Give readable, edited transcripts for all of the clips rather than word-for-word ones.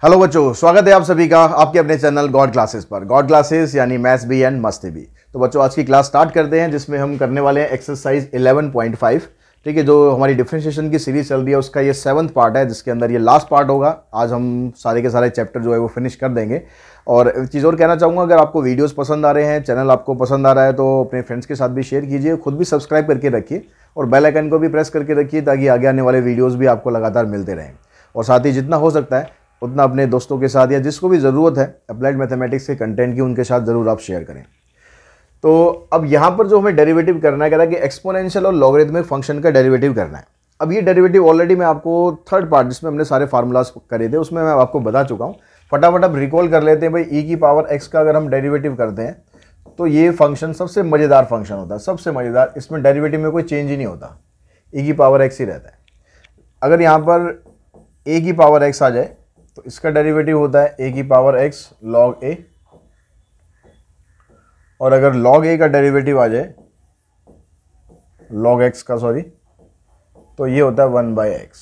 Hello बच्चों, स्वागत है आप सभी का आपके अपने चैनल गॉड क्लासेस पर। गॉड क्लासेस यानी मैथ्स भी एंड मस्ती भी। तो बच्चों आज की क्लास स्टार्ट करते हैं, जिसमें हम करने वाले हैं एक्सरसाइज 11.5। ठीक है, जो हमारी डिफरेंशिएशन की सीरीज चल रही है उसका ये 7th पार्ट है, जिसके अंदर ये लास्ट पार्ट होगा। आज हम सारे के सारे चैप्टर जो है वो फिनिश कर देंगे। और एक चीज़ और कहना चाहूँगा, अगर आपको वीडियोज़ पसंद आ रहे हैं, चैनल आपको पसंद आ रहा है, तो अपने फ्रेंड्स के साथ भी शेयर कीजिए, खुद भी सब्सक्राइब करके रखिए और बेल आइकन को भी प्रेस करके रखिए, ताकि आगे आने वाले वीडियोज़ भी आपको लगातार मिलते रहें। और साथ ही जितना हो सकता है उतना अपने दोस्तों के साथ या जिसको भी ज़रूरत है अप्लाइड मैथमेटिक्स के कंटेंट की, उनके साथ ज़रूर आप शेयर करें। तो अब यहाँ पर जो हमें डेरिवेटिव करना है, कह रहा है कि एक्सपोनेंशियल और लॉगरिथमिक फंक्शन का डेरिवेटिव करना है। अब ये डेरिवेटिव ऑलरेडी मैं आपको थर्ड पार्ट जिसमें हमने सारे फार्मूलाज करे थे उसमें मैं आपको बता चुका हूँ। फटाफट अब रिकॉल कर लेते हैं भाई। ई की पावर एक्स का अगर हम डेरिवेटिव करते हैं तो ये फंक्शन सबसे मज़ेदार फंक्शन होता है, सबसे मज़ेदार। इसमें डेरिवेटिव में कोई चेंज ही नहीं होता, ई की पावर एक्स ही रहता है। अगर यहाँ पर ए की पावर एक्स आ जाए तो इसका डेरिवेटिव होता है ए की पावर एक्स लॉग ए, और अगर लॉग ए का डेरिवेटिव आ जाए लॉग एक्स का, सॉरी, तो ये होता है 1/x।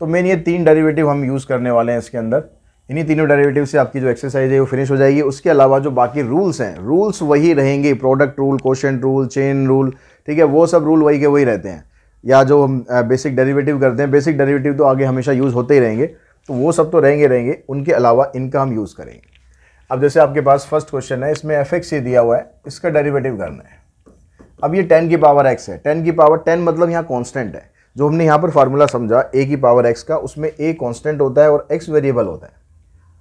तो मेन ये तीन डेरिवेटिव हम यूज़ करने वाले हैं इसके अंदर। इन्हीं तीनों डेरिवेटिव से आपकी जो एक्सरसाइज है वो फिनिश हो जाएगी। उसके अलावा जो बाकी रूल्स हैं, रूल्स वही रहेंगे, product rule, quotient rule, chain rule, ठीक है, वो सब रूल वही के वही रहते हैं। या जो हम बेसिक डेरिवेटिव करते हैं, बेसिक डेरिवेटिव तो आगे हमेशा यूज़ होते ही रहेंगे, तो वो सब तो रहेंगे, उनके अलावा इनका हम यूज़ करेंगे। अब जैसे आपके पास फर्स्ट क्वेश्चन है, इसमें fx ये दिया हुआ है, इसका डेरिवेटिव करना है। अब ये 10 की पावर x है, 10 की पावर 10 मतलब यहाँ कांस्टेंट है। जो हमने यहाँ पर फार्मूला समझा a की पावर x का, उसमें a कांस्टेंट होता है और x वेरिएबल होता है।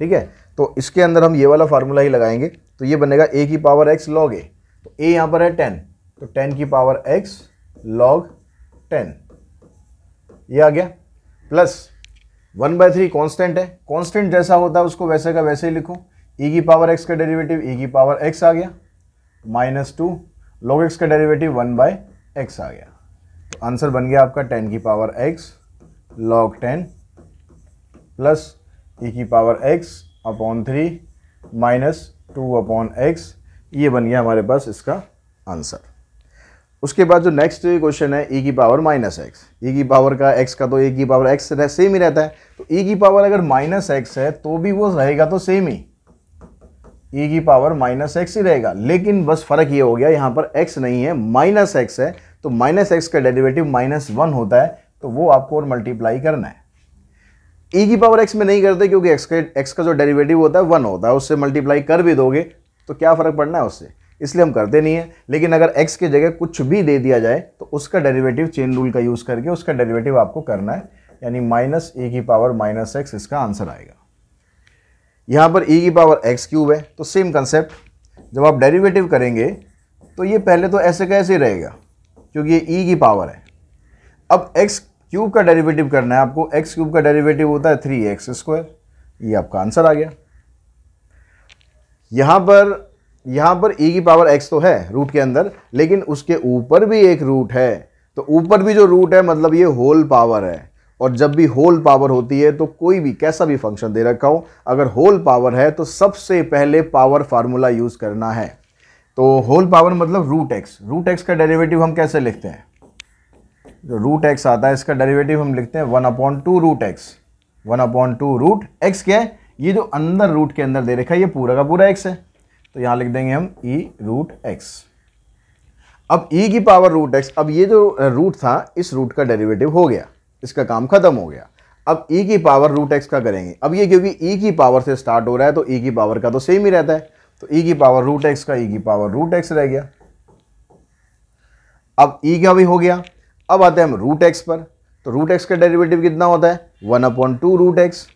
ठीक है, तो इसके अंदर हम ये वाला फार्मूला ही लगाएंगे, तो ये बनेगा a की पावर x log a। तो a यहाँ पर है 10, तो 10 की पावर x log 10 ये आ गया, प्लस 1/3 कांस्टेंट है। कांस्टेंट जैसा होता है उसको वैसे का वैसे ही लिखो। e की पावर x का डेरिवेटिव e की पावर x आ गया, -2 log x का डेरिवेटिव 1/x आ गया। तो आंसर बन गया आपका 10 की power x log 10 plus e की पावर x अपॉन 3 -2/x। ये बन गया हमारे पास इसका आंसर। उसके बाद जो नेक्स्ट क्वेश्चन है e की पावर -x। e की पावर का x का तो e की पावर x सेम ही रहता है, तो e की पावर अगर -x है तो भी वो रहेगा तो सेम ही, e की पावर -x ही रहेगा। लेकिन बस फर्क ये हो गया, यहाँ पर x नहीं है, -x है, तो -x का डेरिवेटिव -1 होता है, तो वो आपको और मल्टीप्लाई करना है। e की पावर x में नहीं करते, क्योंकि x का जो डेरिवेटिव होता है 1 होता है, उससे मल्टीप्लाई कर भी दोगे तो क्या फ़र्क पड़ना है उससे, इसलिए हम करते नहीं है। लेकिन अगर x की जगह कुछ भी दे दिया जाए तो उसका डेरिवेटिव चेन रूल का यूज़ करके उसका डेरिवेटिव आपको करना है, यानी -e की पावर -x इसका आंसर आएगा। यहाँ पर e की पावर x³ है, तो सेम कंसेप्ट, जब आप डेरिवेटिव करेंगे तो ये पहले तो ऐसे का ऐसे ही रहेगा, क्योंकि ये e की पावर है। अब x³ का डेरिवेटिव करना है आपको, x³ का डेरिवेटिव होता है 3x², ये आपका आंसर आ गया। यहाँ पर e की पावर x तो है रूट के अंदर, लेकिन उसके ऊपर भी एक रूट है, तो ऊपर भी जो रूट है मतलब ये होल पावर है। और जब भी होल पावर होती है तो कोई भी कैसा भी फंक्शन दे रखा हो, अगर होल पावर है तो सबसे पहले पावर फार्मूला यूज करना है। तो होल पावर मतलब रूट एक्स का डेरिवेटिव हम कैसे लिखते हैं, जो रूट एक्स आता है इसका डेरिवेटिव हम लिखते हैं 1/2 रूट एक्स। 1/2 रूट एक्स क्या है, ये जो अंदर रूट के अंदर दे रखा है ये पूरा का पूरा एक्स है, तो यहां लिख देंगे हम e रूट एक्स। अब e की पावर रूट एक्स, अब ये जो रूट था इस रूट का डेरिवेटिव हो गया, इसका काम खत्म हो गया। अब e की पावर रूट एक्स का करेंगे। अब ये क्योंकि e की पावर से स्टार्ट हो रहा है तो e की पावर का तो सेम ही रहता है, तो e की पावर रूट एक्स का e की पावर रूट एक्स रह गया। अब e का भी हो गया। अब आते हैं हम रूट एक्स पर, तो रूट एक्स का डेरिवेटिव कितना होता है 1/2 रूट एक्स।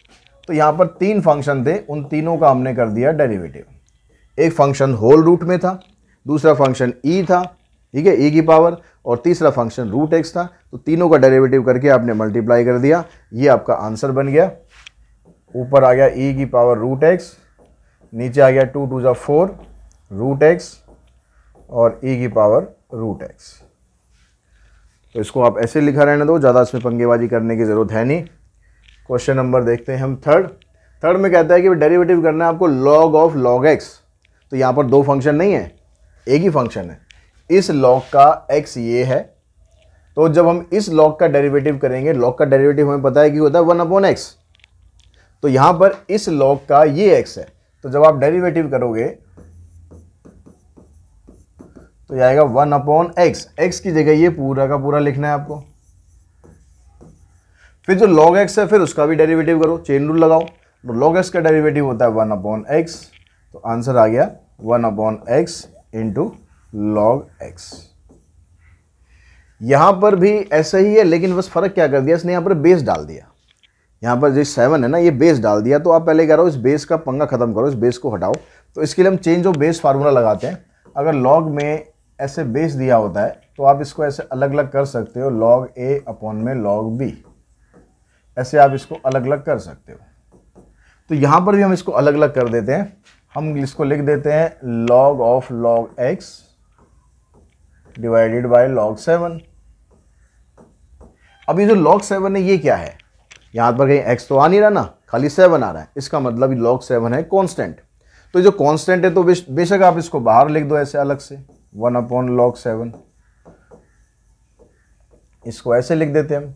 तो यहाँ पर तीन फंक्शन थे, उन तीनों का हमने कर दिया डेरिवेटिव। एक फंक्शन होल रूट में था, दूसरा फंक्शन e था, ठीक है, e की पावर, और तीसरा फंक्शन रूट एक्स था। तो तीनों का डेरिवेटिव करके आपने मल्टीप्लाई कर दिया, ये आपका आंसर बन गया। ऊपर आ गया e की पावर रूट एक्स, नीचे आ गया 2 × 4 रूट एक्स और e की पावर रूट एक्स। तो इसको आप ऐसे लिखा रहने दो, ज़्यादा इसमें पंगेबाजी करने की ज़रूरत है नहीं। क्वेश्चन नंबर देखते हैं हम थर्ड में कहता है कि डेरिवेटिव करना है आपको लॉग ऑफ लॉग एक्स। तो यहाँ पर दो फंक्शन नहीं है, एक ही फंक्शन है। इस लॉग का x ये है, तो जब हम इस लॉग का डेरिवेटिव करेंगे, लॉग का डेरिवेटिव हमें पता है कि होता है 1/x। तो यहां पर इस log का ये x है, तो जब आप डेरिवेटिव करोगे तो ये आएगा 1/x। x की जगह ये पूरा का पूरा लिखना है आपको। फिर जो log x है फिर उसका भी डेरिवेटिव करो, चेन रूल लगाओ। तो log x का डेरिवेटिव होता है 1/x, तो आंसर आ गया 1/x इंटू log x। यहां पर भी ऐसा ही है, लेकिन बस फर्क क्या कर दिया, इसने यहां पर बेस डाल दिया। यहां पर जो 7 है ना, ये बेस डाल दिया। तो आप पहले कह रहे हो इस बेस का पंगा खत्म करो, इस बेस को हटाओ। तो इसके लिए हम चेंज ऑफ बेस फार्मूला लगाते हैं। अगर log में ऐसे बेस दिया होता है तो आप इसको ऐसे अलग अलग कर सकते हो, log a अपॉन में log b, ऐसे आप इसको अलग अलग कर सकते हो। तो यहां पर भी हम इसको अलग अलग कर देते हैं। हम इसको लिख देते हैं log of log x divided bye log 7। अब ये जो log 7 है ये क्या है, यहां पर कहीं x तो आ नहीं रहा ना, खाली 7 आ रहा है। इसका मतलब log 7 है कांस्टेंट। तो ये जो कांस्टेंट है तो बेशक आप इसको बाहर लिख दो ऐसे अलग से, 1/log 7, इसको ऐसे लिख देते हैं हम।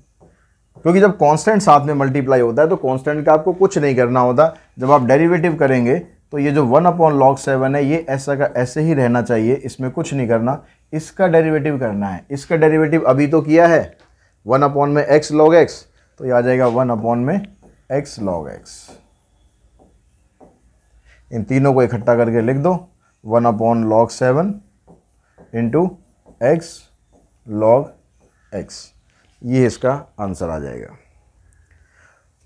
क्योंकि जब कांस्टेंट साथ में मल्टीप्लाई होता है तो कांस्टेंट का आपको कुछ नहीं करना होता। जब आप डेरिवेटिव करेंगे तो ये जो 1/log 7 है ये ऐसा का ऐसे ही रहना चाहिए, इसमें कुछ नहीं करना। इसका डेरिवेटिव करना है। इसका डेरिवेटिव अभी तो किया है 1/x log x, तो ये आ जाएगा 1/x log x। इन तीनों को इकट्ठा करके लिख दो, 1/log 7 into x log x। ये इसका आंसर आ जाएगा।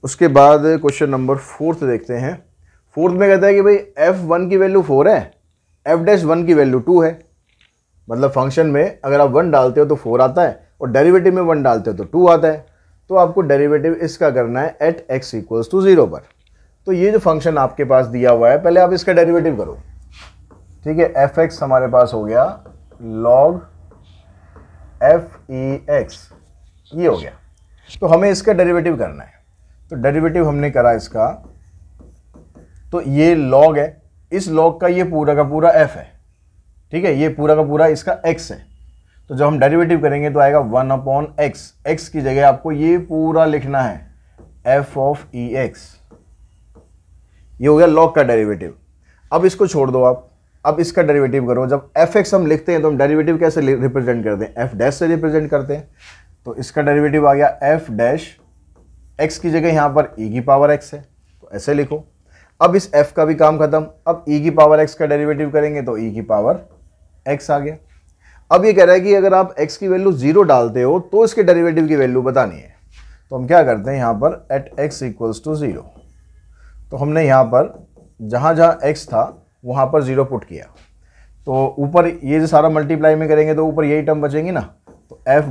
उसके बाद क्वेश्चन नंबर 4 देखते हैं। 4 में कहता है कि भाई f1 की वैल्यू 4 है, f'1 की वैल्यू 2 है। मतलब फंक्शन में अगर आप 1 डालते हो तो 4 आता है और डेरिवेटिव में 1 डालते हो तो 2 आता है। तो आपको डेरिवेटिव इसका करना है एट x इक्वल्स टू 0 पर। तो ये जो फंक्शन आपके पास दिया हुआ है, पहले आप इसका डेरिवेटिव करो। ठीक है, f(x) हमारे पास हो गया log f(x), ये हो गया। तो हमें इसका डेरिवेटिव करना है। तो डेरिवेटिव हमने करा इसका, तो ये log है, इस log का ये पूरा का पूरा f है। ठीक है, ये पूरा का पूरा इसका x है। तो जब हम डेरिवेटिव करेंगे तो आएगा 1/x। x की जगह आपको ये पूरा लिखना है f ऑफ ex। ये हो गया log का डेरिवेटिव। अब इसको छोड़ दो आप, अब इसका डेरिवेटिव करो। जब f(x) हम लिखते हैं तो हम डेरिवेटिव कैसे रिप्रेजेंट करते हैं, f' से रिप्रेजेंट करते हैं। तो इसका डेरिवेटिव आ गया f', x की जगह यहाँ पर e की पावर x है, तो ऐसे लिखो। अब इस f का भी काम खत्म। अब e की पावर x का डेरिवेटिव करेंगे तो e की पावर x आ गया। अब ये कह रहा है कि अगर आप x की वैल्यू 0 डालते हो तो इसके डेरिवेटिव की वैल्यू बतानी है। तो हम क्या करते हैं, यहाँ पर एट x इक्वल्स टू 0। तो हमने यहाँ पर जहाँ जहाँ x था वहाँ पर 0 पुट किया। तो ऊपर ये जो सारा मल्टीप्लाई में करेंगे तो ऊपर यही टर्म बचेंगी ना। तो f'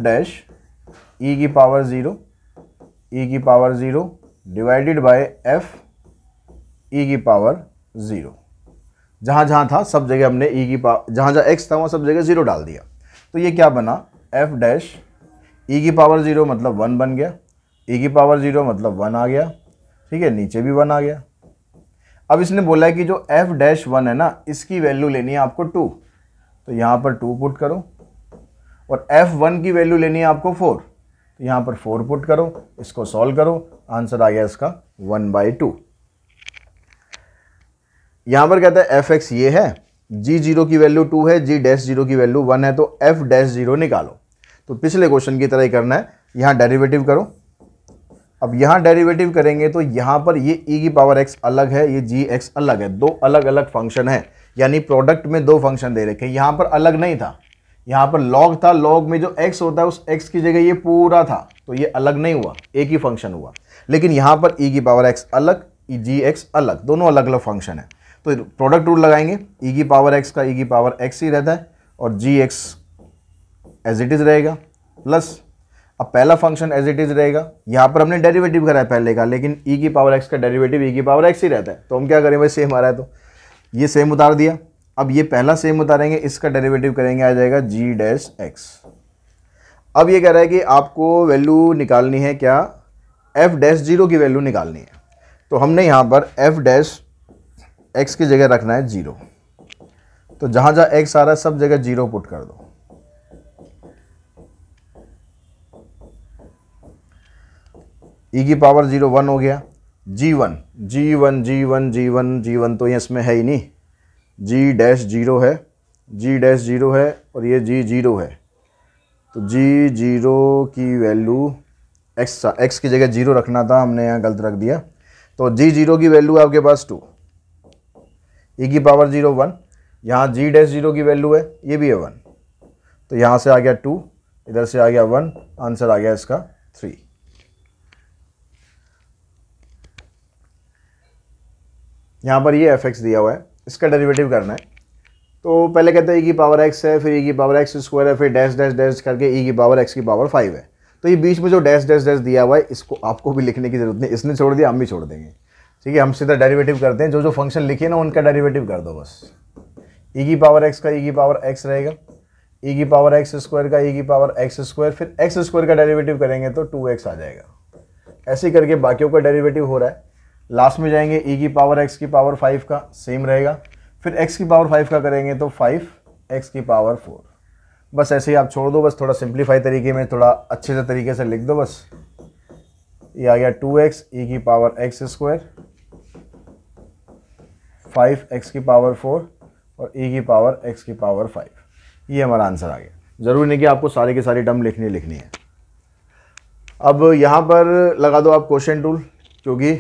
e की power 0 divided by f e की पावर 0। जहाँ जहाँ था सब जगह हमने e की पावर, जहाँ जहाँ x था वहाँ सब जगह 0 डाल दिया। तो ये क्या बना, f' e की पावर 0 मतलब 1 बन गया, e की पावर 0 मतलब 1 आ गया। ठीक है, नीचे भी 1 आ गया। अब इसने बोला है कि जो f'1 है ना, इसकी वैल्यू लेनी है आपको 2। तो यहाँ पर 2 पुट करो। और f1 की वैल्यू लेनी है आपको 4, तो यहाँ पर 4 पुट करो। इसको सॉल्व करो, आंसर आ गया इसका 1/2। यहाँ पर कहता है f(x) ये है, g0 की वैल्यू 2 है, g'0 की वैल्यू 1 है, तो f'0 निकालो। तो पिछले क्वेश्चन की तरह ही करना है, यहाँ डेरिवेटिव करो। अब यहाँ डेरिवेटिव करेंगे तो यहाँ पर ये e की पावर x अलग है, ये gx अलग है, दो अलग अलग फंक्शन है। यानी प्रोडक्ट में दो फंक्शन दे रखे। यहाँ पर अलग नहीं था, यहाँ पर log था, log में जो x होता है उस x की जगह ये पूरा था, तो ये अलग नहीं हुआ, एक ही फंक्शन हुआ। लेकिन यहाँ पर e की पावर x अलग, gx अलग, दोनों अलग अलग फंक्शन है। तो प्रोडक्ट रूल लगाएंगे, e की पावर x का e की पावर x ही रहता है और gx एज इट इज रहेगा, प्लस अब पहला फंक्शन एज इट इज रहेगा। यहाँ पर हमने डेरिवेटिव करा है पहले का, लेकिन e की पावर x का डेरिवेटिव e की पावर x ही रहता है। तो हम क्या करें भाई, सेम आ रहा है तो ये सेम उतार दिया। अब ये पहला सेम उतारेंगे, इसका डेरिवेटिव करेंगे, आ जाएगा g'(x). अब ये कह रहा है कि आपको वैल्यू निकालनी है क्या, f'0 की वैल्यू निकालनी है। तो हमने यहाँ पर f'(x) की जगह रखना है 0। तो जहाँ जहाँ x आ रहा है सब जगह 0 पुट कर दो। e की पावर 0 1 हो गया, G1 G1 G1 G1 G1 तो ये इसमें है ही नहीं, G डैश 0 है, G डैश 0 है और ये G 0 है। तो G 0 की वैल्यू x की जगह 0 रखना था, हमने यहाँ गलत रख दिया। तो G 0 की वैल्यू है आपके पास 2, e की पावर 0 1, यहाँ G डैश 0 की वैल्यू है, ये भी है 1, तो यहाँ से आ गया 2, इधर से आ गया 1, आंसर आ गया इसका 3। यहाँ पर ये fx दिया हुआ है, इसका डेरिवेटिव करना है। तो पहले कहते हैं e की पावर x है, फिर e की पावर x स्क्वायर है, फिर डैश डैश डैश करके e की पावर x की पावर 5 है। तो ये बीच में जो डैश डैश डैश दिया हुआ है, इसको आपको भी लिखने की जरूरत नहीं, इसने छोड़ दिया, हम भी छोड़ देंगे। ठीक है, हम सीधा डेरिवेटिव करते हैं, जो जो फंक्शन लिखे ना उनका डेरिवेटिव कर दो बस। e की पावर x का e की पावर x रहेगा, e की पावर x स्क्वायर का e की पावर x स्क्वायर, फिर x स्क्वायर का डेरिवेटिव करेंगे तो 2x आ जाएगा। ऐसे करके बाकियों का डेरिवेटिव हो रहा है। लास्ट में जाएंगे e की पावर x की पावर 5 का सेम रहेगा, फिर x की पावर 5 का करेंगे तो 5x की पावर 4। बस ऐसे ही आप छोड़ दो, बस थोड़ा सिंप्लीफाई तरीके में, थोड़ा अच्छे से तरीके से लिख दो बस। ये आ गया 2x e की पावर x स्क्वायर, 5x की पावर 4 और e की पावर x की पावर 5। ये हमारा आंसर आ गया। ज़रूरी नहीं कि आपको सारी की सारी टर्म लिखनी है। अब यहाँ पर लगा दो आप क्वोशिएंट रूल, क्योंकि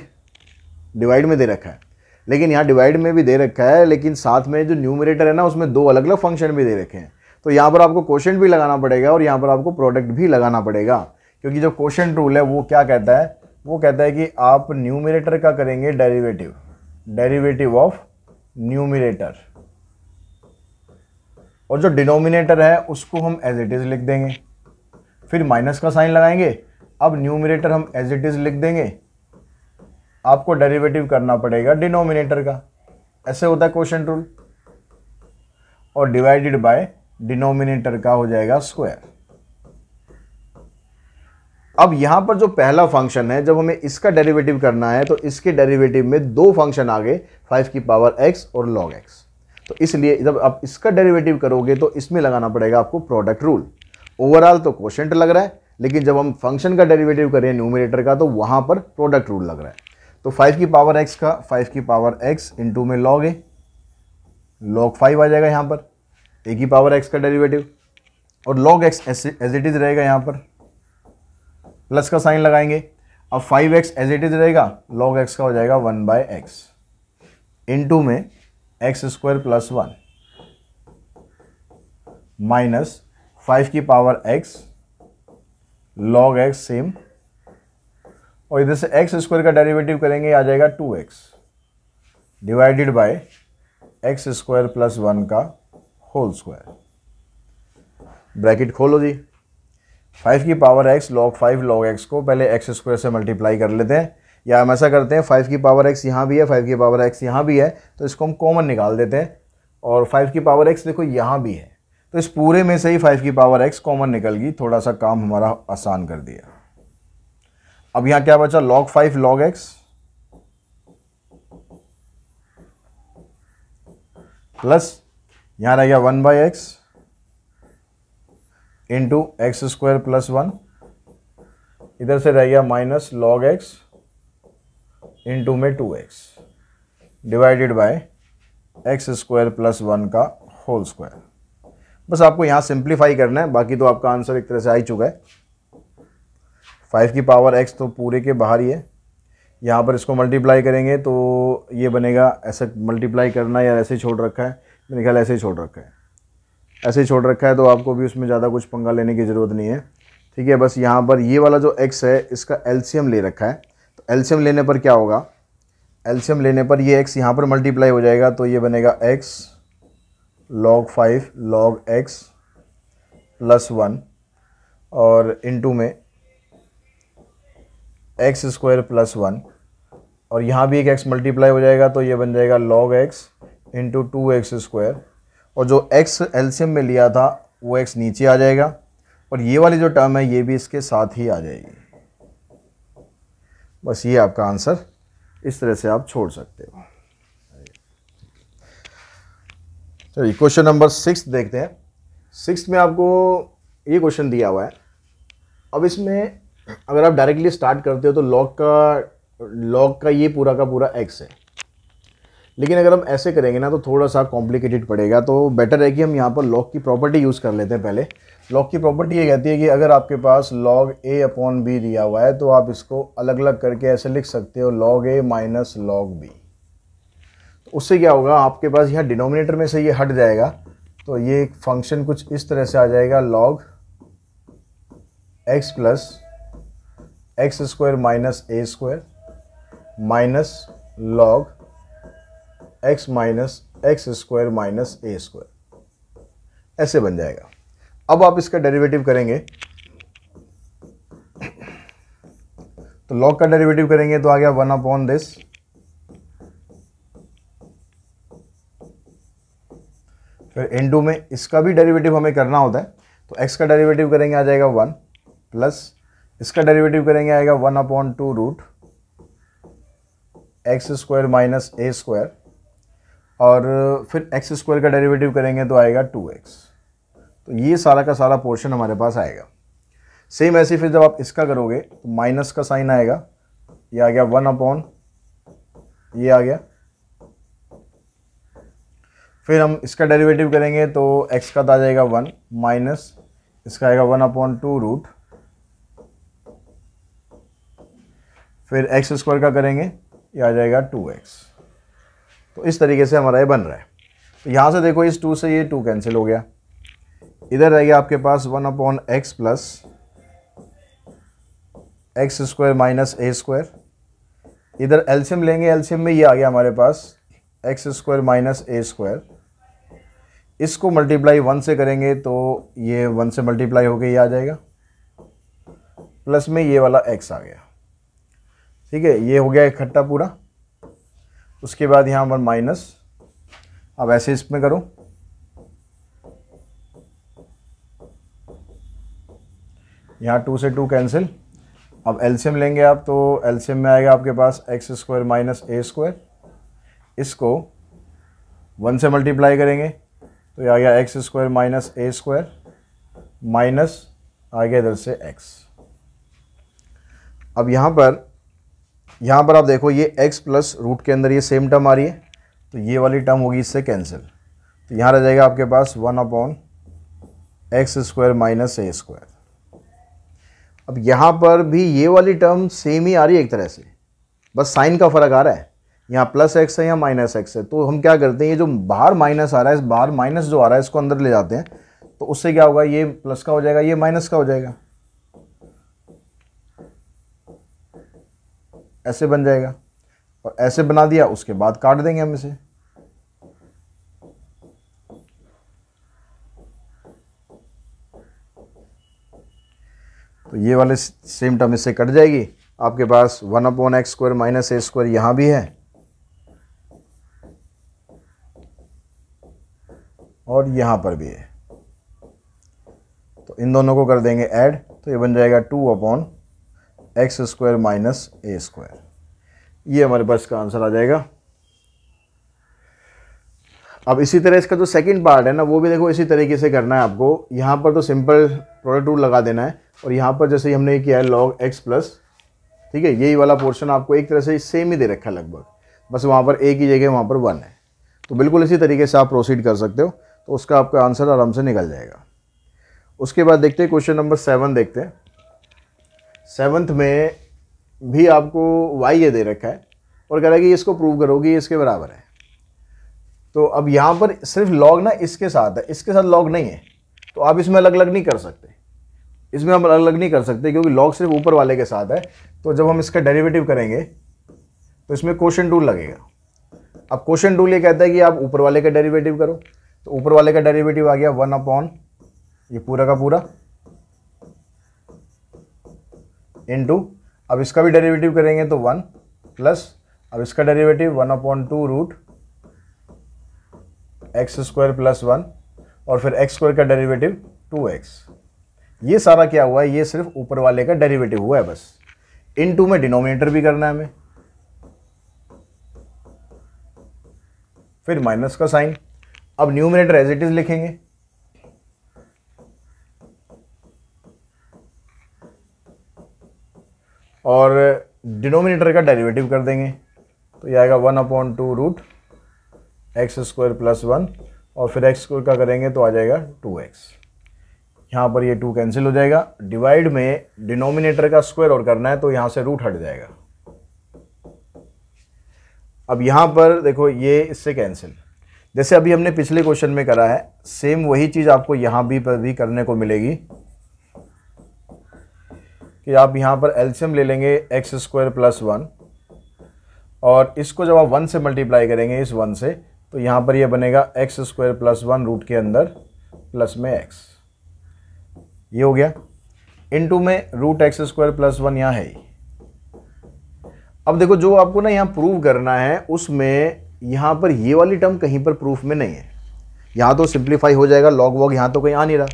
डिवाइड में दे रखा है, लेकिन यहाँ डिवाइड में भी दे रखा है, लेकिन साथ में जो न्यूमरेटर है ना उसमें दो अलग अलग फंक्शन भी दे रखे हैं। तो यहाँ पर आपको क्वोशिएंट भी लगाना पड़ेगा और यहाँ पर आपको प्रोडक्ट भी लगाना पड़ेगा, क्योंकि जो क्वोशिएंट रूल है वो क्या कहता है, वो कहता है कि आप न्यूमरेटर का करेंगे डेरिवेटिव ऑफ न्यूमरेटर, और जो डिनोमिनेटर है उसको हम एज इट इज लिख देंगे, फिर माइनस का साइन लगाएंगे। अब न्यूमरेटर हम एज इट इज लिख देंगे, आपको डेरिवेटिव करना पड़ेगा डिनोमिनेटर का। ऐसे होता है क्वोशिएंट रूल, और डिवाइडेड बाय डिनोमिनेटर का हो जाएगा स्क्वायर। अब यहां पर जो पहला फंक्शन है, जब हमें इसका डेरिवेटिव करना है तो इसके डेरिवेटिव में दो फंक्शन आ गए, 5 की पावर x और log x। तो इसलिए जब आप इसका डेरिवेटिव करोगे तो इसमें लगाना पड़ेगा आपको प्रोडक्ट रूल। ओवरऑल तो क्वोशिएंट लग रहा है, लेकिन जब हम फंक्शन का डेरिवेटिव करें न्यूमरेटर का तो वहां पर प्रोडक्ट रूल लग रहा है। तो 5 की पावर x का 5 की पावर x इंटू में log a, log 5 आ जाएगा यहाँ पर, a की पावर x का डेरिवेटिव, और log x as it is रहेगा, यहाँ पर प्लस का साइन लगाएंगे। अब 5x एज इट इज रहेगा, log x का हो जाएगा 1/x इंटू में x स्क्वायर प्लस 1 माइनस 5 की power x log x same, और इधर से x स्क्वायर का डेरिवेटिव करेंगे, आ जाएगा 2x divided by x square plus 1 का होल स्क्वायर। ब्रैकेट खोलो जी। 5 की power x log 5 log x को पहले x स्क्वायर से मल्टीप्लाई कर लेते हैं, या हम ऐसा करते हैं 5 की पावर x यहाँ भी है, 5 की पावर x यहाँ भी है, तो इसको हम कॉमन निकाल देते हैं, और 5 की पावर x देखो यहाँ भी है, तो इस पूरे में से ही 5 की पावर x कॉमन निकल गई, थोड़ा सा काम हमारा आसान कर दिया। अब यहाँ क्या बचा, log 5 log x प्लस यहाँ रह गया 1/x into x square plus 1, इधर से रह गया माइनस log x इंटू में 2x divided by x square plus 1 का होल स्क्वायर। बस आपको यहाँ सिंप्लीफाई करना है, बाकी तो आपका आंसर एक तरह से आ ही चुका है। 5 की पावर x तो पूरे के बाहर ही है, यहाँ पर इसको मल्टीप्लाई करेंगे तो ये बनेगा, ऐसे मल्टीप्लाई करना या ऐसे ही छोड़ रखा है, मेरे ख्याल ऐसे ही छोड़ रखा है, ऐसे ही छोड़ रखा है, तो आपको भी उसमें ज़्यादा कुछ पंगा लेने की ज़रूरत नहीं है। ठीक है, बस यहाँ पर ये वाला जो x है इसका एलसीएम ले रखा है, तो एलसीएम लेने पर क्या होगा, एलसीएम लेने पर ये x यहाँ पर मल्टीप्लाई हो जाएगा, तो ये बनेगा x log 5 log x plus 1 और इंटू में एक्स स्क्वायर प्लस 1, और यहाँ भी एक x मल्टीप्लाई हो जाएगा, तो ये बन जाएगा log x into 2x square, और जो x एलसीएम में लिया था वो x नीचे आ जाएगा, और ये वाली जो टर्म है ये भी इसके साथ ही आ जाएगी। बस ये आपका आंसर, इस तरह से आप छोड़ सकते हो। चलिए क्वेश्चन नंबर 6 देखते हैं। 6 में आपको ये क्वेश्चन दिया हुआ है। अब इसमें अगर आप डायरेक्टली स्टार्ट करते हो तो log का लॉग का ये पूरा का पूरा x है। लेकिन अगर हम ऐसे करेंगे ना तो थोड़ा सा कॉम्प्लिकेटेड पड़ेगा, तो बेटर है कि हम यहाँ पर लॉग की प्रॉपर्टी यूज़ कर लेते हैं पहले। लॉग की प्रॉपर्टी ये कहती है कि अगर आपके पास log a अपॉन बी दिया हुआ है तो आप इसको अलग अलग करके ऐसे लिख सकते हो log a minus log b। तो उससे क्या होगा, आपके पास यहाँ डिनोमिनेटर में से ये हट जाएगा, तो ये फंक्शन कुछ इस तरह से आ जाएगा log x plus x square minus a square minus log x minus x square minus a square, ऐसे बन जाएगा। अब आप इसका डेरिवेटिव करेंगे तो log का डेरिवेटिव करेंगे तो आ गया 1 अपॉन दिस, फिर इनटू में इसका भी डेरिवेटिव हमें करना होता है, तो x का डेरिवेटिव करेंगे आ जाएगा 1 प्लस इसका डेरिवेटिव करेंगे आएगा 1 upon 2 root x square minus a square, और फिर एक्स स्क्वायर का डेरिवेटिव करेंगे तो आएगा 2x। तो ये सारा का सारा पोर्शन हमारे पास आएगा। सेम ऐसे फिर जब आप इसका करोगे तो माइनस का साइन आएगा, ये आ गया 1 अपॉन ये आ गया, फिर हम इसका डेरिवेटिव करेंगे तो x का तो आ जाएगा 1 माइनस इसका आएगा 1 अपॉन 2 रूट, फिर एक्स स्क्वायर का करेंगे ये आ जाएगा 2x। तो इस तरीके से हमारा ये बन रहा है। तो यहाँ से देखो इस 2 से ये 2 कैंसिल हो गया, इधर रह गया आपके पास 1 upon x plus x square minus a square, इधर एलसीएम लेंगे, एलसीएम में ये आ गया हमारे पास x square minus a square, इसको मल्टीप्लाई 1 से करेंगे तो ये 1 से मल्टीप्लाई होकर ये आ जाएगा, प्लस में ये वाला x आ गया। ठीक है, ये हो गया इकट्ठा पूरा। उसके बाद यहाँ पर माइनस, अब ऐसे इसमें करो, यहाँ 2 से 2 कैंसिल। अब एलसीएम लेंगे आप तो एलसीएम में आएगा आपके पास x square minus a square, इसको 1 से मल्टीप्लाई करेंगे तो ये आ गया x square minus a square minus आ गया इधर से x। अब यहाँ पर आप देखो ये x प्लस रूट के अंदर ये सेम टर्म आ रही है, तो ये वाली टर्म होगी इससे कैंसिल, तो यहाँ रह जाएगा आपके पास 1 upon x square minus a square. अब यहाँ पर भी ये वाली टर्म सेम ही आ रही है एक तरह से, बस साइन का फ़र्क आ रहा है, यहाँ प्लस एक्स है यहाँ माइनस एक्स है। तो हम क्या करते हैं, ये जो बाहर माइनस आ रहा है, इस बाहर माइनस जो आ रहा है इसको अंदर ले जाते हैं, तो उससे क्या होगा, ये प्लस का हो जाएगा, ये माइनस का हो जाएगा, ऐसे बन जाएगा। और ऐसे बना दिया, उसके बाद काट देंगे हम इसे। तो ये वाले सेम टर्म इससे कट जाएगी, आपके पास 1 upon x square minus a square यहाँ भी है और यहाँ पर भी है, तो इन दोनों को कर देंगे ऐड, तो ये बन जाएगा 2 upon x square minus a square. ये हमारे पास का आंसर आ जाएगा। अब इसी तरह इसका जो सेकंड पार्ट है ना, वो भी देखो इसी तरीके से करना है आपको। यहाँ पर तो सिंपल प्रोडक्ट रूल लगा देना है, और यहाँ पर जैसे ही हमने ये किया है log x प्लस, ठीक है, यही वाला पोर्शन आपको एक तरह से सेम ही दे रखा है लगभग, बस वहाँ पर a की जगह वहाँ पर 1 है। तो बिल्कुल इसी तरीके से आप प्रोसीड कर सकते हो, तो उसका आपका आंसर आराम से निकल जाएगा। उसके बाद देखते हैं क्वेश्चन नंबर 7 देखते हैं। 7th में भी आपको y ये दे रखा है और कह रहा है कि इसको प्रूव करो कि इसके बराबर है। तो अब यहाँ पर सिर्फ log ना इसके साथ है, इसके साथ log नहीं है, तो आप इसमें अलग अलग नहीं कर सकते, इसमें हम अलग अलग नहीं कर सकते क्योंकि log सिर्फ ऊपर वाले के साथ है। तो जब हम इसका डेरिवेटिव करेंगे तो इसमें क्वोशिएंट रूल लगेगा। अब क्वोशिएंट रूल ये कहता है कि आप ऊपर वाले का डेरिवेटिव करो, तो ऊपर वाले का डेरिवेटिव आ गया 1 अपॉन ये पूरा का पूरा इनटू, अब इसका भी डेरिवेटिव करेंगे तो 1 प्लस, अब इसका derivative 1 upon 2 root x square plus 1, और फिर एक्स स्क्वायर का डेरिवेटिव 2x। ये सारा क्या हुआ है, ये सिर्फ ऊपर वाले का डेरिवेटिव हुआ है बस। इनटू में डिनोमिनेटर भी करना है हमें, फिर माइनस का साइन। अब न्यूमरेटर एज इट इज लिखेंगे, और डिनोमिनेटर का डेरिवेटिव कर देंगे, तो ये आएगा 1/2 रूट एक्स स्क्वायर प्लस 1, और फिर एक्स स्क्वायर का करेंगे तो आ जाएगा 2x। यहाँ पर ये 2 कैंसिल हो जाएगा। डिवाइड में डिनोमिनेटर का स्क्वायर और करना है तो यहाँ से रूट हट जाएगा। अब यहाँ पर देखो ये इससे कैंसिल, जैसे अभी हमने पिछले क्वेश्चन में करा है, सेम वही चीज़ आपको यहाँ भी करने को मिलेगी कि आप यहाँ पर एलसीएम ले लेंगे एक्स स्क्वायर प्लस 1, और इसको जब आप 1 से मल्टीप्लाई करेंगे इस 1 से, तो यहाँ पर ये बनेगा एक्स स्क्वायर प्लस 1 रूट के अंदर प्लस में x, ये हो गया। इनटू में रूट एक्स स्क्वायर प्लस 1 यहाँ है ही। अब देखो जो आपको ना यहाँ प्रूव करना है उसमें यहाँ पर ये वाली टर्म कहीं पर प्रूफ में नहीं है, यहाँ तो सिंप्लीफाई हो जाएगा, लॉग वॉग यहाँ तो कहीं आ नहीं रहा,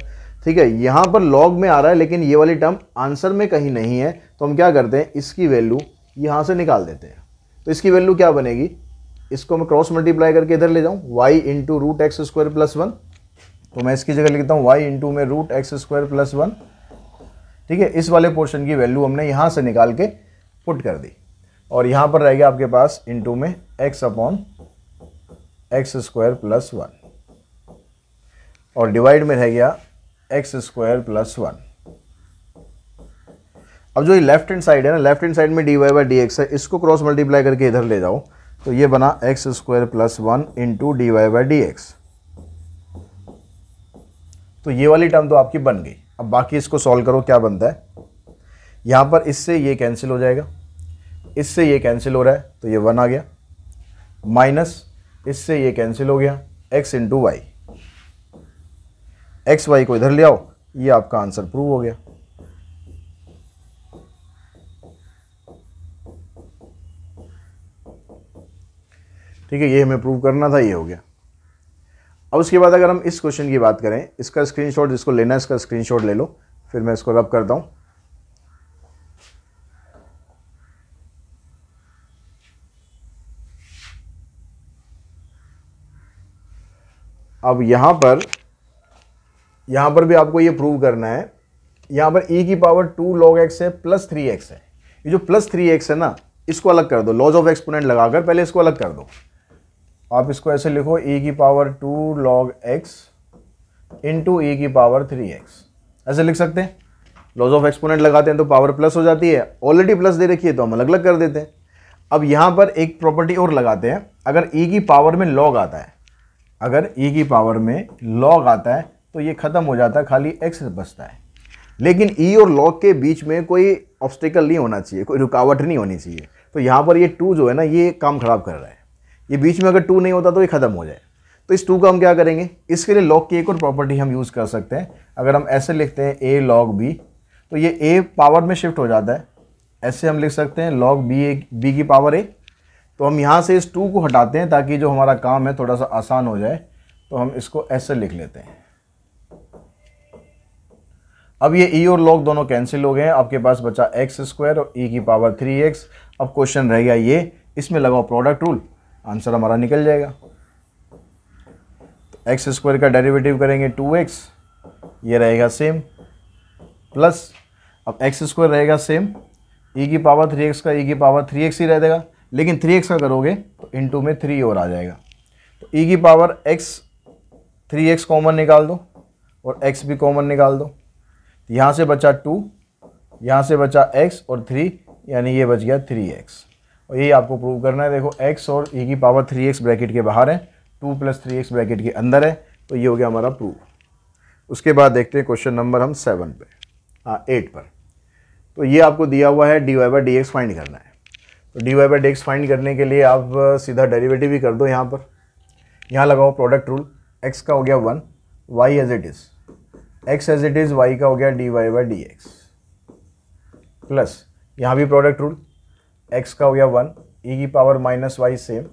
ठीक है। यहाँ पर लॉग में आ रहा है लेकिन ये वाली टर्म आंसर में कहीं नहीं है, तो हम क्या करते हैं, इसकी वैल्यू यहाँ से निकाल देते हैं। तो इसकी वैल्यू क्या बनेगी, इसको मैं क्रॉस मल्टीप्लाई करके इधर ले जाऊँ, y into root x square plus 1, तो मैं इसकी जगह लिखता हूँ y इंटू में रूट एक्स स्क्वायर प्लस 1, ठीक है। इस वाले पोर्शन की वैल्यू हमने यहाँ से निकाल के पुट कर दी, और यहाँ पर रह गया आपके पास इंटू में x upon x square plus 1, और डिवाइड में रह गया एक्स स्क्वायर प्लस 1। अब जो ये लेफ्ट हैंड साइड है ना, लेफ्ट हैंड साइड में dy बाई डी एक्स है, इसको क्रॉस मल्टीप्लाई करके इधर ले जाओ, तो ये बना x square plus 1 into d y by d x. तो ये वाली टर्म तो आपकी बन गई। अब बाकी इसको सॉल्व करो, क्या बनता है, यहाँ पर इससे ये कैंसिल हो जाएगा, इससे ये कैंसिल हो रहा है तो ये 1 आ गया, माइनस इससे ये कैंसिल हो गया x into y, x y को इधर ले आओ, ये आपका आंसर प्रूव हो गया। ठीक है, ये हमें प्रूव करना था, ये हो गया। अब उसके बाद अगर हम इस क्वेश्चन की बात करें, इसका स्क्रीनशॉट जिसको लेना है इसका स्क्रीनशॉट ले लो, फिर मैं इसको रब करता हूं। अब यहां पर भी आपको ये प्रूव करना है, यहां पर e की पावर 2 log x है प्लस 3x है। ये जो प्लस 3x है ना, इसको अलग कर दो, लॉज ऑफ एक्सपोनेंट लगाकर पहले इसको अलग कर दो। आप इसको ऐसे लिखो, e की power 2 log x into e की पावर 3x, ऐसे लिख सकते हैं। लॉज ऑफ एक्सपोनेंट लगाते हैं तो पावर प्लस हो जाती है, ऑलरेडी प्लस दे रखी है तो हम अलग अलग कर देते हैं। अब यहाँ पर एक प्रॉपर्टी और लगाते हैं, अगर e की पावर में log आता है, अगर e की पावर में log आता है तो ये खत्म हो जाता है, खाली x बचता है। लेकिन e और log के बीच में कोई ऑब्स्टिकल नहीं होना चाहिए, कोई रुकावट नहीं होनी चाहिए। तो यहाँ पर ये 2 जो है ना, ये काम खराब कर रहा है। ये बीच में अगर 2 नहीं होता तो ये खत्म हो जाए। तो इस 2 का हम क्या करेंगे, इसके लिए log की एक और प्रॉपर्टी हम यूज़ कर सकते हैं। अगर हम ऐसे लिखते हैं a log b, तो ये a पावर में शिफ्ट हो जाता है, ऐसे हम लिख सकते हैं log b की पावर a। तो हम यहाँ से इस 2 को हटाते हैं ताकि जो हमारा काम है थोड़ा सा आसान हो जाए, तो हम इसको ऐसे लिख लेते हैं। अब ये e और log दोनों कैंसिल हो गए हैं, आपके पास बचा एक्स स्क्वायर और e की पावर 3x। अब क्वेश्चन रह गया ये, इसमें लगाओ प्रोडक्ट रूल, आंसर हमारा निकल जाएगा। तो एक्स स्क्वायर का डेरिवेटिव करेंगे 2x, ये रहेगा सेम, प्लस अब एक्स स्क्वायर रहेगा सेम, e की पावर 3x का e की पावर 3x ही रहेगा, लेकिन 3x का करोगे तो इंटू में 3 और आ जाएगा। तो e की पावर x 3x कॉमन निकाल दो और x भी कॉमन निकाल दो, यहाँ से बचा 2, यहाँ से बचा x और 3, यानी ये बच गया 3x। और यही आपको प्रूव करना है। देखो x और e की पावर 3x ब्रैकेट के बाहर है, 2 प्लस 3x ब्रैकेट के अंदर है, तो ये हो गया हमारा प्रूव। उसके बाद देखते हैं क्वेश्चन नंबर हम 8 पर। तो ये आपको दिया हुआ है dy by d x find करना है। तो dy by d x find करने के लिए आप सीधा डेरिवेटिव ही कर दो। यहाँ पर यहाँ लगाओ प्रोडक्ट रूल, x का हो गया 1, y as it is, x as it is, y का हो गया dy by d x, plus यहाँ भी प्रोडक्ट रूल, x का हो गया 1, e की पावर माइनस वाई सेम,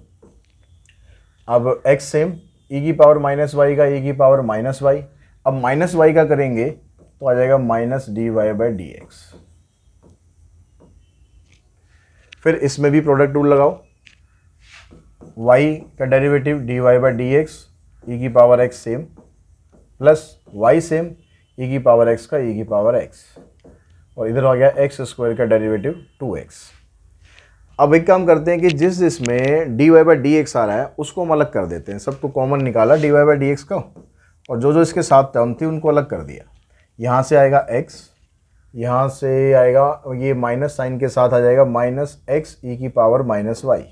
अब x सेम, e की पावर माइनस वाई का e की पावर माइनस वाई, अब माइनस वाई का करेंगे तो आ जाएगा minus dy by d x. फिर इसमें भी प्रोडक्ट रूल लगाओ, y का derivative dy by d x, e की power x same, plus y same, e की पावर x का e की पावर x, और इधर आ गया एक्स स्क्वायर का डेरिवेटिव 2x। अब एक काम करते हैं कि जिस जिसमें dy बाई डी एक्स आ रहा है उसको हम अलग कर देते हैं। सबको कॉमन निकाला dy बाई डी एक्स का, और जो जो इसके साथ टर्म थी उनको अलग कर दिया। यहाँ से आएगा x, यहाँ से आएगा ये माइनस साइन के साथ आ जाएगा माइनस एक्स ई की पावर माइनस वाई,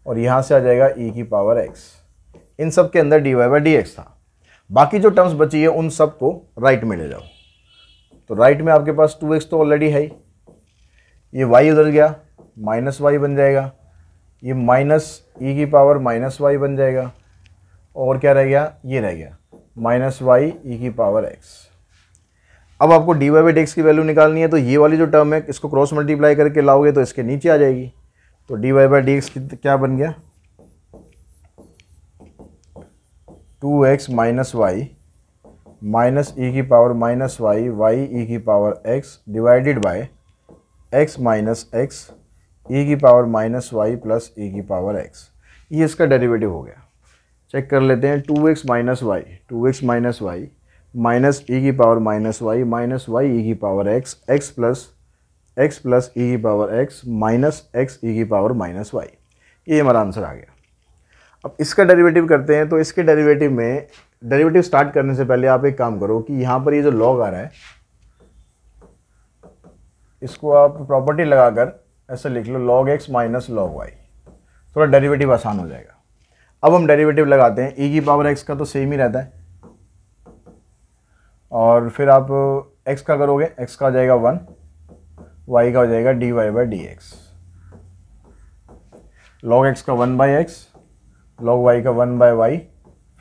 और यहाँ से आ जाएगा ई की पावर x। इन सब के अंदर dy बाई डी एक्स था। बाकी जो टर्म्स बची है उन सब को राइट में ले जाओ। तो राइट में आपके पास 2x तो ऑलरेडी है ही, ये y उधर गया माइनस वाई बन जाएगा, ये माइनस ई की पावर माइनस वाई बन जाएगा, और क्या रह गया, ये रह गया माइनस वाई ई की पावर x। अब आपको dy बाई डी एक्स की वैल्यू निकालनी है, तो ये वाली जो टर्म है इसको क्रॉस मल्टीप्लाई करके लाओगे तो इसके नीचे आ जाएगी। तो dy बाई डी एक्स क्या बन गया, 2x minus y minus e की power minus y y e की power x divided by x minus x e की power minus y plus e की पावर x। ये इसका डेरिवेटिव हो गया। चेक कर लेते हैं, 2x minus y, 2x minus y minus e की पावर माइनस वाई ई की power x, x plus e की power x minus x e की पावर माइनस वाई। ये हमारा आंसर आ गया। अब इसका डेरिवेटिव करते हैं। तो इसके डेरिवेटिव में, डेरिवेटिव स्टार्ट करने से पहले आप एक काम करो कि यहाँ पर ये जो लॉग आ रहा है इसको आप प्रॉपर्टी लगाकर ऐसे लिख लो, log x minus log y। थोड़ा डेरिवेटिव आसान हो जाएगा। अब हम डेरिवेटिव लगाते हैं, e की पावर x का तो सेम ही रहता है, और फिर आप x का करोगे, x का हो जाएगा 1, y का हो जाएगा dy by d x. log x का 1 बाई एक्स, log y का 1 बाई वाई,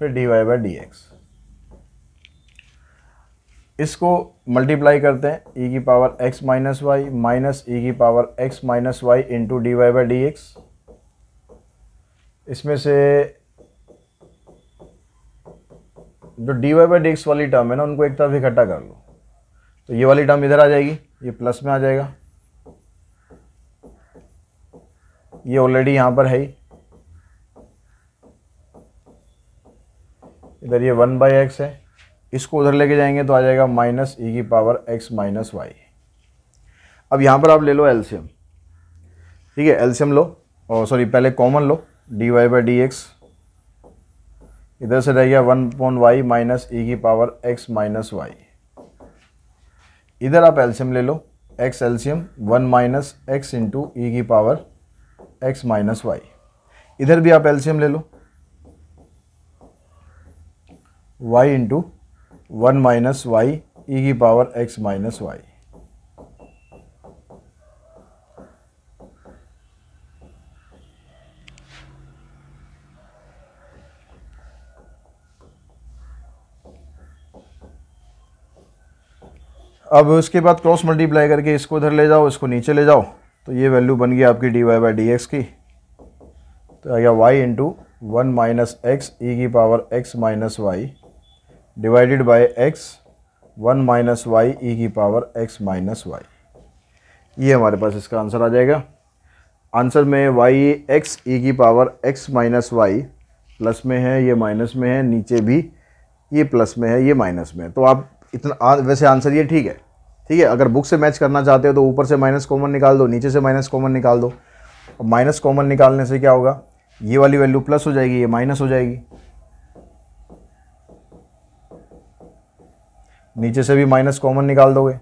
फिर dy बाई डी एक्स। इसको मल्टीप्लाई करते हैं, e की power x minus y minus e की power x minus y into d y by d x. इसमें से जो d y by d x वाली टर्म है ना उनको एक तरफ इकट्ठा कर लो, तो ये वाली टर्म इधर आ जाएगी, ये प्लस में आ जाएगा, ये ऑलरेडी यहाँ पर है ही, इधर ये 1 बाई एक्स है, इसको उधर लेके जाएंगे तो आ जाएगा माइनस ई की पावर x माइनस वाई। अब यहाँ पर आप ले लो एलसीएम, ठीक है, एलसीएम लो, और सॉरी पहले कॉमन लो, d y by d x इधर से रह गया 1/y माइनस ई की पावर x माइनस वाई। इधर आप एलसीएम ले लो, x LCM 1 minus x into e की पावर x माइनस वाई। इधर भी आप एलसीएम ले लो, y into 1 minus y e की पावर x माइनस वाई। अब उसके बाद क्रॉस मल्टीप्लाई करके इसको इधर ले जाओ, इसको नीचे ले जाओ, तो ये वैल्यू बन गई आपकी d y by d x की। तो आ गया y into 1 minus x e की power x minus y divided by x 1 minus y e की पावर x माइनस वाई। ये हमारे पास इसका आंसर आ जाएगा। आंसर में y x ई की power x minus y plus में है, ये माइनस में है, नीचे भी ये प्लस में है, ये माइनस में है। तो आप इतना वैसे आंसर ये ठीक है। अगर बुक से मैच करना चाहते हो तो ऊपर से माइनस कॉमन निकाल दो, नीचे से माइनस कॉमन निकाल दो। और माइनस कॉमन निकालने से क्या होगा, ये वाली वैल्यू प्लस हो जाएगी, ये माइनस हो जाएगी, नीचे से भी माइनस कॉमन निकाल दोगे।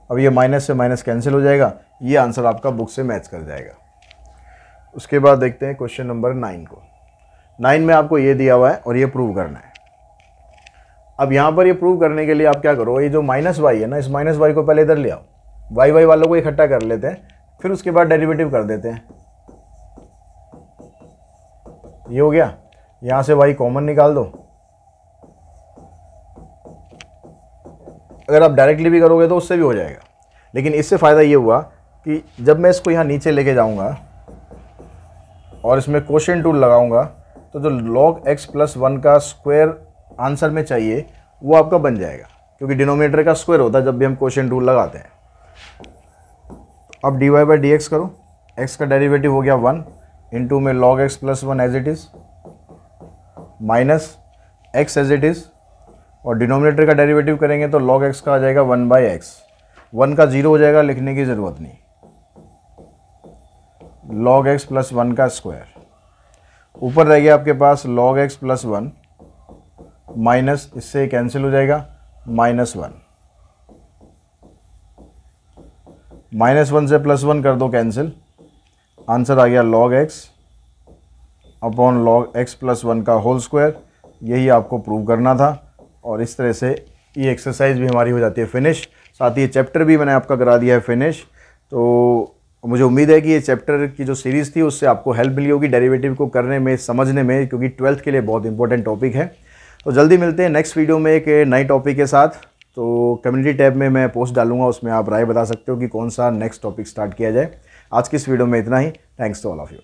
अब ये माइनस से माइनस कैंसिल हो जाएगा, ये आंसर आपका बुक से मैच कर जाएगा। उसके बाद देखते हैं क्वेश्चन नंबर 9 को। 9 में आपको ये दिया हुआ है और ये प्रूव करना है। अब यहाँ पर ये प्रूव करने के लिए आप क्या करो, ये जो माइनस वाई है ना, इस माइनस वाई को पहले इधर ले आओ, वाई वाई वालों को इकट्ठा कर लेते हैं, फिर उसके बाद डेरिवेटिव कर देते हैं। ये हो गया, यहाँ से वाई कॉमन निकाल दो। अगर आप डायरेक्टली भी करोगे तो उससे भी हो जाएगा, लेकिन इससे फ़ायदा ये हुआ कि जब मैं इसको यहाँ नीचे लेके जाऊँगा और इसमें क्वोशिएंट टूल लगाऊंगा तो जो log x प्लस 1 का स्क्वायर आंसर में चाहिए वो आपका बन जाएगा, क्योंकि डिनोमिनेटर का स्क्वायर होता है जब भी हम क्वोशिएंट टूल लगाते हैं। अब d y by d x करो, x का डेरिवेटिव हो गया 1 इंटू में log x plus 1 as it is minus x as it is, और डिनोमिनेटर का डेरिवेटिव करेंगे तो log x का आ जाएगा 1 बाई एक्स। 1 का 0 हो जाएगा, लिखने की ज़रूरत नहीं। log x प्लस 1 का स्क्वायर, ऊपर रह गया आपके पास log x प्लस 1 माइनस, इससे कैंसिल हो जाएगा -1, -1 से +1 कर दो कैंसिल, आंसर आ गया log x upon log x plus 1 का होल स्क्वायर। यही आपको प्रूव करना था और इस तरह से ये एक्सरसाइज भी हमारी हो जाती है फिनिश। साथ ही ये चैप्टर भी मैंने आपका करा दिया है फिनिश। तो मुझे उम्मीद है कि ये चैप्टर की जो सीरीज़ थी उससे आपको हेल्प मिली होगी डेरिवेटिव को करने में, समझने में, क्योंकि 12th के लिए बहुत इंपॉर्टेंट टॉपिक है। तो जल्दी मिलते हैं नेक्स्ट वीडियो में एक नई टॉपिक के साथ। तो कम्युनिटी टैब में मैं पोस्ट डालूंगा, उसमें आप राय बता सकते हो कि कौन सा नेक्स्ट टॉपिक स्टार्ट किया जाए। आज की इस वीडियो में इतना ही। Thanks to all of you.